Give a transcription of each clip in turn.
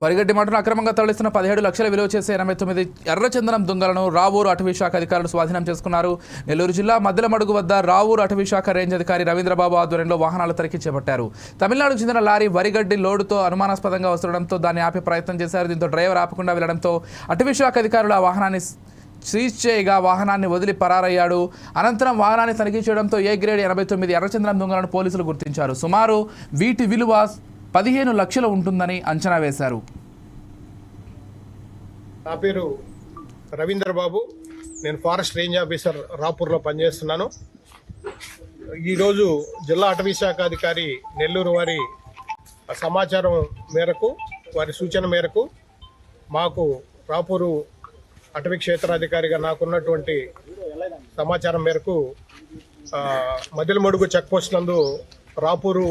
వరిగడ్డి మంటను అక్రమంగా తరలిస్తున్న 17 లక్షల విలువ చేసే 89 ఎర్రచందనం దుంగలను రావూరు అటవీ శాఖ అధికారులు స్వాధీనం చేసుకున్నారు. నెల్లూరు జిల్లా మద్దెలమడుగు వద్ద రావూరు అటవీ శాఖ రేంజ్ అధికారి రవీంద్రబాబు ఆధ్వర్యంలో వాహనాల తనిఖీ చేపట్టారు. తమిళనాడుకు చెందిన లారీ వరిగడ్డి లోడుతో అనుమానాస్పదంగా వస్తుండడంతో దాన్ని ఆపే ప్రయత్నం చేశారు. దీంతో డ్రైవర్ ఆపకుండా వెళ్లడంతో అటవీ శాఖ అధికారులు ఆ వాహనాన్ని సీజ్ చేయగా వాహనాన్ని వదిలి పరారయ్యాడు. అనంతరం వాహనాన్ని తనిఖీ చేయడంతో ఏ గ్రేడ్ 89 ఎర్రచందనం దుంగలను పోలీసులు గుర్తించారు. సుమారు వీటి విలువ 15 లక్షలు ఉంటుందని అంచనా వేశారు. నా పేరు రవీంద్రబాబు, నేను ఫారెస్ట్ రేంజ్ ఆఫీసర్ రాపూర్లో పనిచేస్తున్నాను. ఈరోజు జిల్లా అటవీ శాఖ అధికారి నెల్లూరు వారి సమాచారం మేరకు, వారి సూచన మేరకు మాకు రాపూరు అటవీ క్షేత్రాధికారిగా నాకున్నటువంటి సమాచారం మేరకు మదిలమడుగు చెక్పోస్ట్ నందు రాపూరు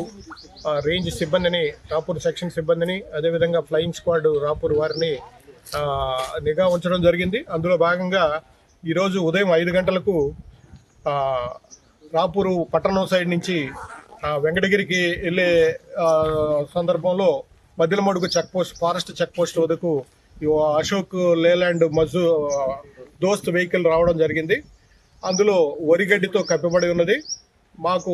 రేంజ్ సిబ్బందిని, రాపూరు సెక్షన్ సిబ్బందిని, అదేవిధంగా ఫ్లయింగ్ స్క్వాడ్ రాపూరు వారిని నిఘా ఉంచడం జరిగింది. అందులో భాగంగా ఈరోజు ఉదయం 5 గంటలకు రాపూరు పట్టణం సైడ్ నుంచి వెంకటగిరికి వెళ్ళే సందర్భంలో మదిలమడుగు చెక్పోస్ట్, ఫారెస్ట్ చెక్పోస్ట్ వద్దకు అశోక్ లేలాండ్ మజు దోస్త్ వెహికల్ రావడం జరిగింది. అందులో వరిగడ్డితో కప్పిబడి ఉన్నది. మాకు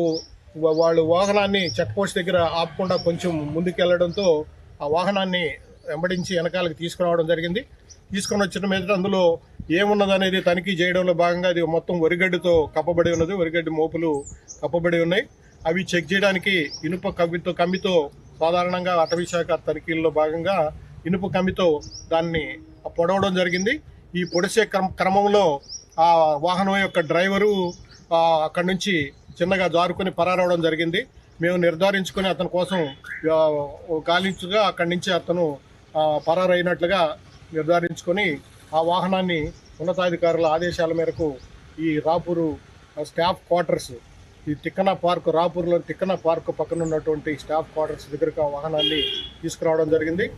వాళ్ళు వాహనాన్ని చెక్ పోస్ట్ దగ్గర ఆపకుండా కొంచెం ముందుకెళ్లడంతో ఆ వాహనాన్ని వెంబడించి వెనకాలకి తీసుకురావడం జరిగింది. తీసుకొని వచ్చిన మీద అందులో ఏమున్నదనేది తనిఖీ చేయడంలో భాగంగా అది మొత్తం వరిగడ్డితో కప్పబడి ఉన్నది. వరిగడ్డి మోపులు కప్పబడి ఉన్నాయి. అవి చెక్ చేయడానికి ఇనుప కమ్మితో సాధారణంగా అటవీ శాఖ తనిఖీల్లో భాగంగా ఇనుప కమ్మితో దాన్ని పొడవడం జరిగింది. ఈ పొడిసే క్రమంలో ఆ వాహనం యొక్క డ్రైవరు అక్కడి నుంచి చిన్నగా జారుకొని పరారవడం జరిగింది. మేము నిర్ధారించుకొని అతని కోసం గాలించగా అక్కడి నుంచి అతను పరారైనట్లుగా నిర్ధారించుకొని ఆ వాహనాన్ని ఉన్నతాధికారుల ఆదేశాల మేరకు ఈ రాపూరు స్టాఫ్ క్వార్టర్స్, ఈ తిక్కన పార్క్, రాపూర్లో తిక్కన పార్క్ పక్కన ఉన్నటువంటి స్టాఫ్ క్వార్టర్స్ దగ్గరకు ఆ వాహనాన్ని తీసుకురావడం జరిగింది.